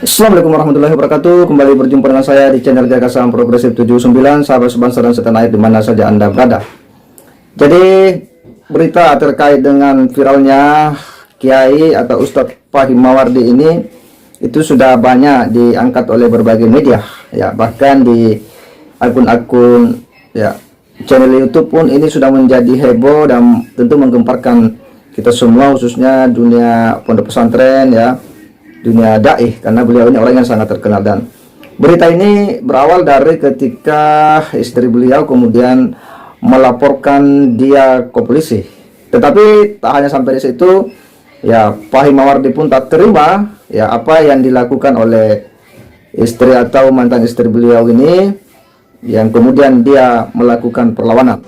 Assalamualaikum warahmatullahi wabarakatuh. Kembali berjumpa dengan saya di channel Gagasan Progresif 79, sahabat sebangsa dan setanah air di mana saja Anda berada. Jadi berita terkait dengan viralnya Kiai atau Ustadz Fahim Mawardi ini itu sudah banyak diangkat oleh berbagai media, ya, bahkan di akun-akun ya channel YouTube pun ini sudah menjadi heboh dan tentu menggemparkan kita semua, khususnya dunia pondok pesantren, ya, dunia daih, karena beliau ini orang yang sangat terkenal. Dan berita ini berawal dari ketika istri beliau kemudian melaporkan dia ke polisi. Tetapi tak hanya sampai di situ, ya, Fahim Mawardi pun tak terima ya apa yang dilakukan oleh istri atau mantan istri beliau ini, yang kemudian dia melakukan perlawanan.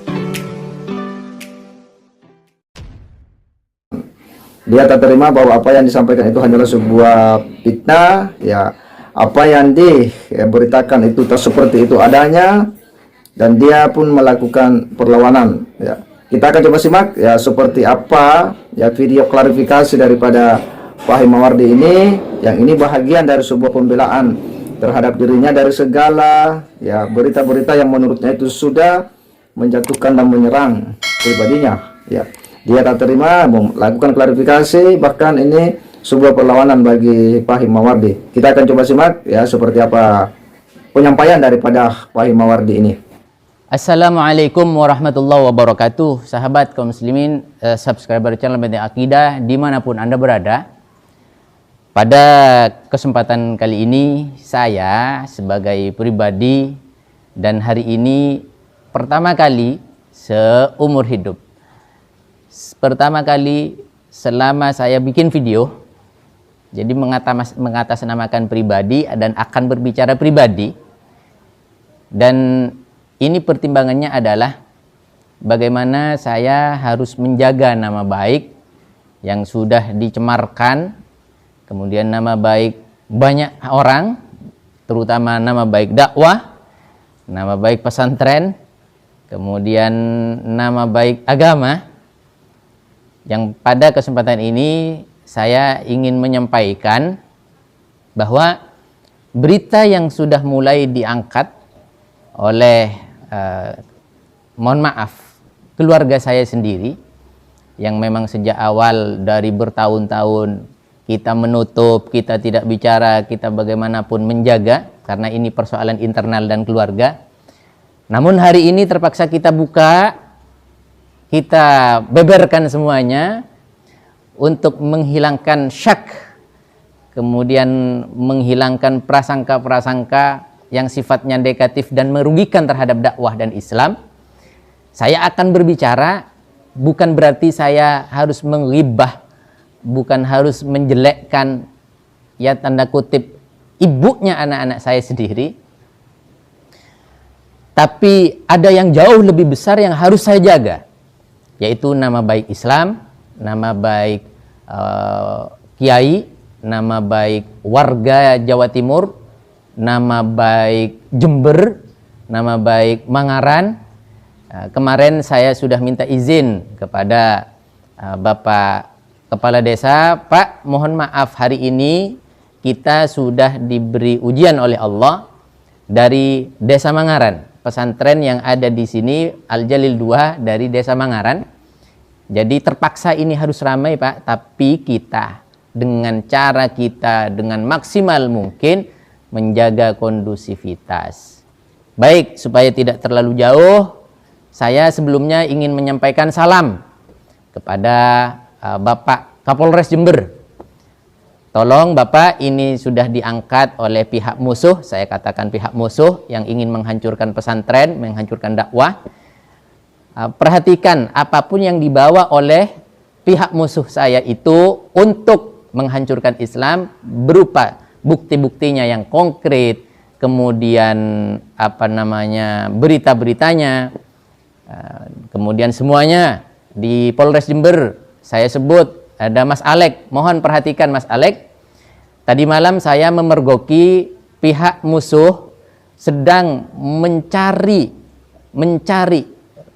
Dia tak terima bahwa apa yang disampaikan itu hanyalah sebuah fitnah, ya, apa yang diberitakan itu tak seperti itu adanya, dan dia pun melakukan perlawanan, ya. Kita akan coba simak ya seperti apa ya video klarifikasi daripada Fahim Mawardi ini, yang ini bahagian dari sebuah pembelaan terhadap dirinya dari segala ya berita-berita yang menurutnya itu sudah menjatuhkan dan menyerang pribadinya, ya. Dia tak terima, melakukan klarifikasi, bahkan ini sebuah perlawanan bagi Fahim Mawardi. Kita akan coba simak ya seperti apa penyampaian daripada Fahim Mawardi ini. Assalamualaikum warahmatullahi wabarakatuh. Sahabat kaum muslimin, subscriber channel Benteng Akidah dimanapun Anda berada. Pada kesempatan kali ini saya sebagai pribadi, dan hari ini pertama kali seumur hidup, pertama kali selama saya bikin video, jadi mengatasnamakan pribadi dan akan berbicara pribadi. Dan ini pertimbangannya adalah bagaimana saya harus menjaga nama baik yang sudah dicemarkan, kemudian nama baik banyak orang, terutama nama baik dakwah, nama baik pesantren, kemudian nama baik agama. Yang pada kesempatan ini saya ingin menyampaikan bahwa berita yang sudah mulai diangkat oleh mohon maaf keluarga saya sendiri, yang memang sejak awal dari bertahun-tahun kita menutup, kita tidak bicara, kita bagaimanapun menjaga karena ini persoalan internal dan keluarga. Namun hari ini terpaksa kita buka, kita beberkan semuanya untuk menghilangkan syak, kemudian menghilangkan prasangka-prasangka yang sifatnya negatif dan merugikan terhadap dakwah dan Islam. Saya akan berbicara, bukan berarti saya harus menghibah, bukan harus menjelekkan ya tanda kutip ibunya anak-anak saya sendiri. Tapi ada yang jauh lebih besar yang harus saya jaga, yaitu nama baik Islam, nama baik kiai, nama baik warga Jawa Timur, nama baik Jember, nama baik Mangaran. Kemarin saya sudah minta izin kepada Bapak Kepala Desa, Pak, mohon maaf hari ini kita sudah diberi ujian oleh Allah dari Desa Mangaran, pesantren yang ada di sini Al-Jalil 2 dari Desa Mangaran. Jadi terpaksa ini harus ramai, Pak, tapi kita dengan cara kita dengan maksimal mungkin menjaga kondusivitas. Baik, supaya tidak terlalu jauh, saya sebelumnya ingin menyampaikan salam kepada Bapak Kapolres Jember. Tolong Bapak, ini sudah diangkat oleh pihak musuh, saya katakan pihak musuh yang ingin menghancurkan pesantren, menghancurkan dakwah. Perhatikan apapun yang dibawa oleh pihak musuh saya itu untuk menghancurkan Islam berupa bukti-buktinya yang konkret, kemudian berita-beritanya, kemudian semuanya di Polres Jember. Saya sebut ada Mas Alek, mohon perhatikan Mas Alek. Tadi malam saya memergoki pihak musuh sedang mencari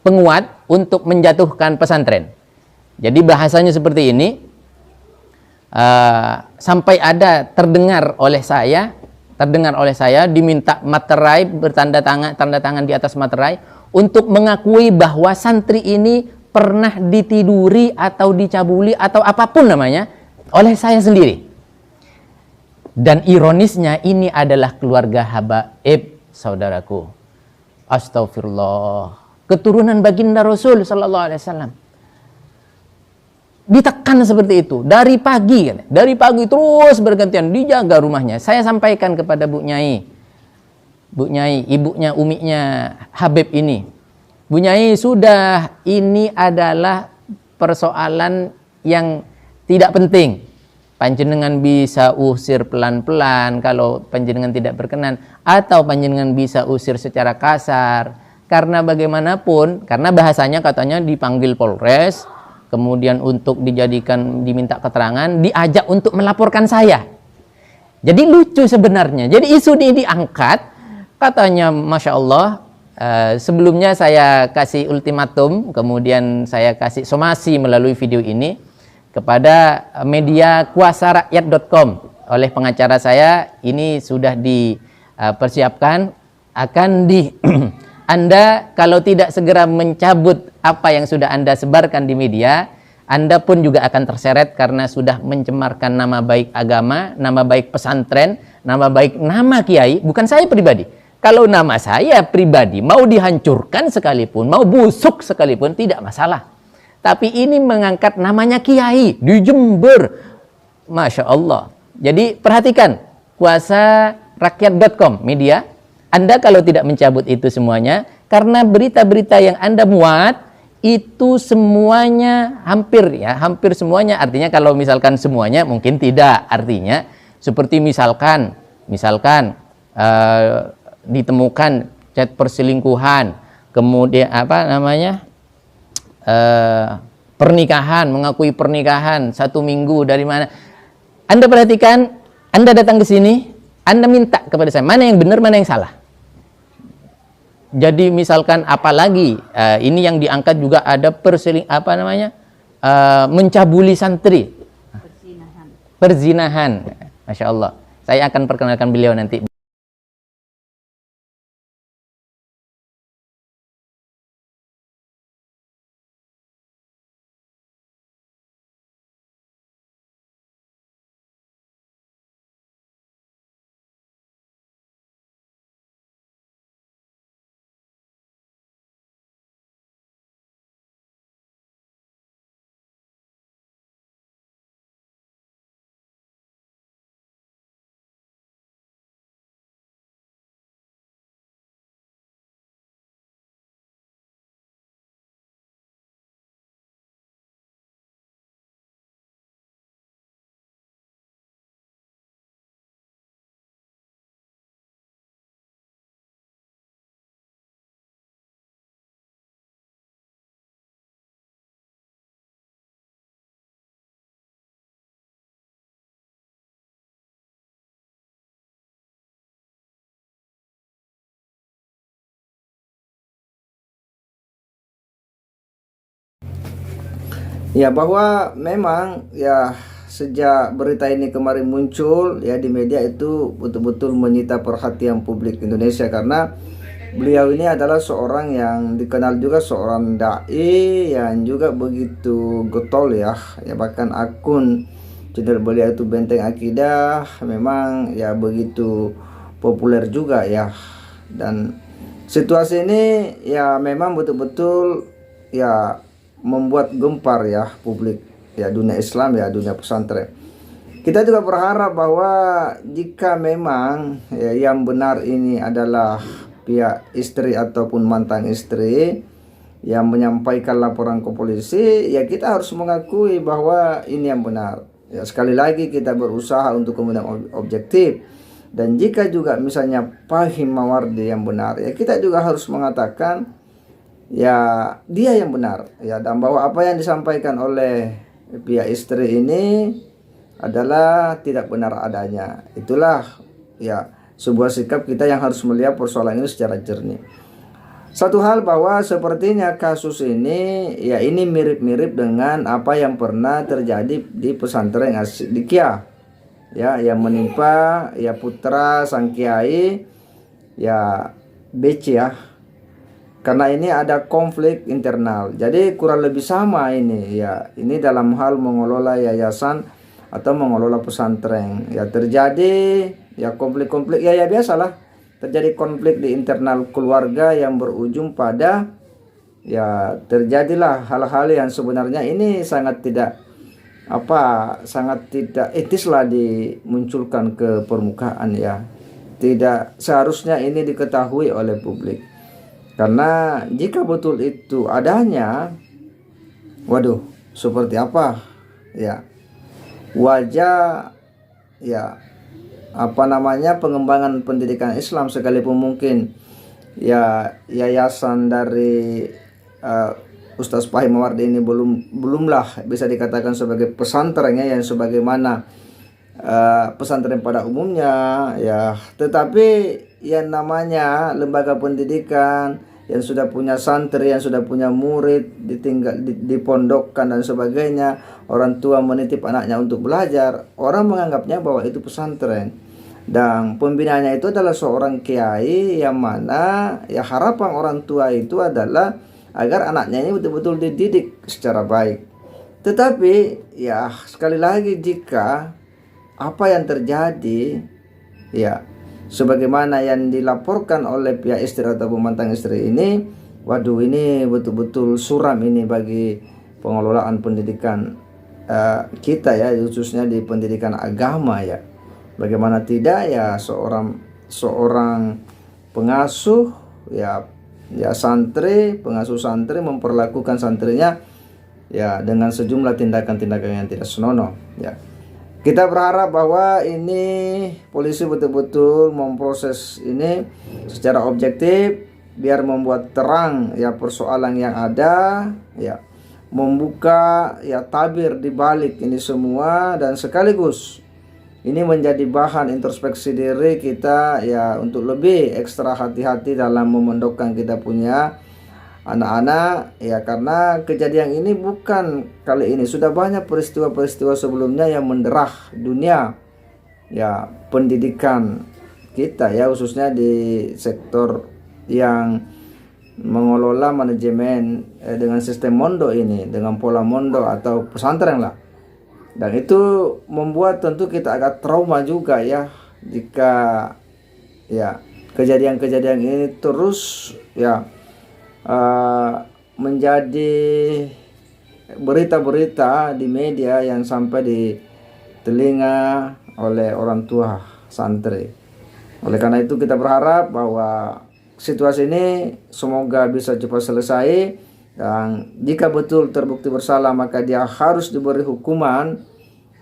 penguat untuk menjatuhkan pesantren. Jadi bahasanya seperti ini, sampai ada terdengar oleh saya diminta materai, tanda tangan di atas materai untuk mengakui bahwa santri ini pernah ditiduri atau dicabuli atau apapun namanya oleh saya sendiri. Dan ironisnya ini adalah keluarga habaib, saudaraku. Astagfirullah. Keturunan baginda Rasul sallallahu alaihi wasallam. Ditekan seperti itu dari pagi terus bergantian dijaga rumahnya. Saya sampaikan kepada Bu Nyai, ibunya umiknya Habib ini. Bu Nyai, sudah, ini adalah persoalan yang tidak penting. Panjenengan bisa usir pelan-pelan kalau panjenengan tidak berkenan, atau panjenengan bisa usir secara kasar. Karena bagaimanapun, karena bahasanya katanya dipanggil Polres, kemudian untuk diminta keterangan, diajak untuk melaporkan saya. Jadi lucu sebenarnya. Jadi isu ini diangkat, katanya Masya Allah, sebelumnya saya kasih ultimatum, kemudian saya kasih somasi melalui video ini kepada media kuasarakyat.com oleh pengacara saya. Ini sudah dipersiapkan, akan Anda kalau tidak segera mencabut apa yang sudah Anda sebarkan di media, Anda pun juga akan terseret karena sudah mencemarkan nama baik agama, nama baik pesantren, nama baik nama kiai, bukan saya pribadi. Kalau nama saya pribadi mau dihancurkan sekalipun, mau busuk sekalipun, tidak masalah. Tapi ini mengangkat namanya kiai di Jember. Masya Allah. Jadi perhatikan, kuasarakyat.com media. Anda kalau tidak mencabut itu semuanya, karena berita-berita yang Anda muat, itu semuanya hampir semuanya. Artinya kalau misalkan semuanya mungkin tidak. Artinya seperti misalkan ditemukan chat perselingkuhan, kemudian pernikahan, mengakui pernikahan 1 minggu dari mana. Anda perhatikan, Anda datang ke sini, Anda minta kepada saya mana yang benar, mana yang salah. Jadi misalkan apalagi ini yang diangkat juga ada mencabuli santri, perzinahan. Masya Allah. Saya akan perkenalkan beliau nanti. Ya, bahwa memang ya sejak berita ini kemarin muncul ya di media, itu betul-betul menyita perhatian publik Indonesia, karena beliau ini adalah seorang yang dikenal juga seorang dai yang juga begitu getol ya bahkan akun channel beliau itu Benteng Akidah memang ya begitu populer juga ya. Dan situasi ini ya memang betul-betul ya membuat gempar ya publik ya, dunia Islam ya, dunia pesantren. Kita juga berharap bahwa jika memang ya, yang benar ini adalah pihak istri ataupun mantan istri yang menyampaikan laporan ke polisi, ya kita harus mengakui bahwa ini yang benar. Ya, sekali lagi kita berusaha untuk kemudian objektif. Dan jika juga misalnya Fahim Mawardi yang benar, ya kita juga harus mengatakan ya dia yang benar ya, dan bahwa apa yang disampaikan oleh pihak istri ini adalah tidak benar adanya. Itulah ya sebuah sikap kita yang harus melihat persoalan ini secara jernih. Satu hal bahwa sepertinya kasus ini ya ini mirip-mirip dengan apa yang pernah terjadi di pesantren As-Siddiqiyah ya, yang menimpa ya putra sang kiai ya BC ya. Karena ini ada konflik internal. Jadi kurang lebih sama ini ya. Ini dalam hal mengelola yayasan atau mengelola pesantren. Ya terjadi ya konflik-konflik ya biasalah. Terjadi konflik di internal keluarga yang berujung pada ya terjadilah hal-hal yang sebenarnya ini sangat tidak etis lah dimunculkan ke permukaan ya. Tidak seharusnya ini diketahui oleh publik. Karena jika betul itu adanya, waduh, seperti apa ya wajah ya pengembangan pendidikan Islam, sekalipun mungkin ya yayasan dari Ustaz Fahim Mawardi ini belumlah bisa dikatakan sebagai pesantren ya, yang sebagaimana pesantren pada umumnya ya, tetapi yang namanya lembaga pendidikan yang sudah punya santri, yang sudah punya murid, dipondokkan dan sebagainya, orang tua menitip anaknya untuk belajar, orang menganggapnya bahwa itu pesantren. Dan pembinanya itu adalah seorang kiai yang mana ya harapan orang tua itu adalah agar anaknya ini betul-betul dididik secara baik. Tetapi ya sekali lagi, jika apa yang terjadi ya sebagaimana yang dilaporkan oleh pihak istri atau mantan istri ini, waduh, ini betul-betul suram ini bagi pengelolaan pendidikan kita ya, khususnya di pendidikan agama ya. Bagaimana tidak ya seorang pengasuh ya pengasuh santri memperlakukan santrinya ya dengan sejumlah tindakan-tindakan yang tidak senonoh ya. Kita berharap bahwa ini polisi betul-betul memproses ini secara objektif, biar membuat terang ya persoalan yang ada ya, membuka ya tabir di balik ini semua, dan sekaligus ini menjadi bahan introspeksi diri kita ya untuk lebih ekstra hati-hati dalam memondokkan kita punya anak-anak ya, karena kejadian ini bukan kali ini, sudah banyak peristiwa-peristiwa sebelumnya yang menderah dunia ya pendidikan kita ya, khususnya di sektor yang mengelola manajemen dengan sistem mondok ini, dengan pola mondok atau pesantren lah. Dan itu membuat tentu kita agak trauma juga ya, jika ya kejadian-kejadian ini terus ya menjadi berita-berita di media yang sampai di telinga oleh orang tua santri. Oleh karena itu kita berharap bahwa situasi ini semoga bisa cepat selesai, dan jika betul terbukti bersalah maka dia harus diberi hukuman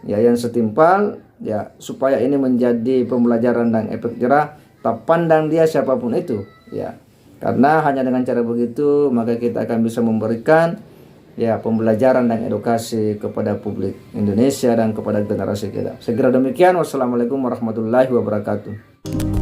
ya yang setimpal ya, supaya ini menjadi pembelajaran dan efek jerah tak pandang dia siapapun itu ya. Karena hanya dengan cara begitu maka kita akan bisa memberikan ya pembelajaran dan edukasi kepada publik Indonesia dan kepada generasi kita. Segera demikian, wassalamualaikum warahmatullahi wabarakatuh.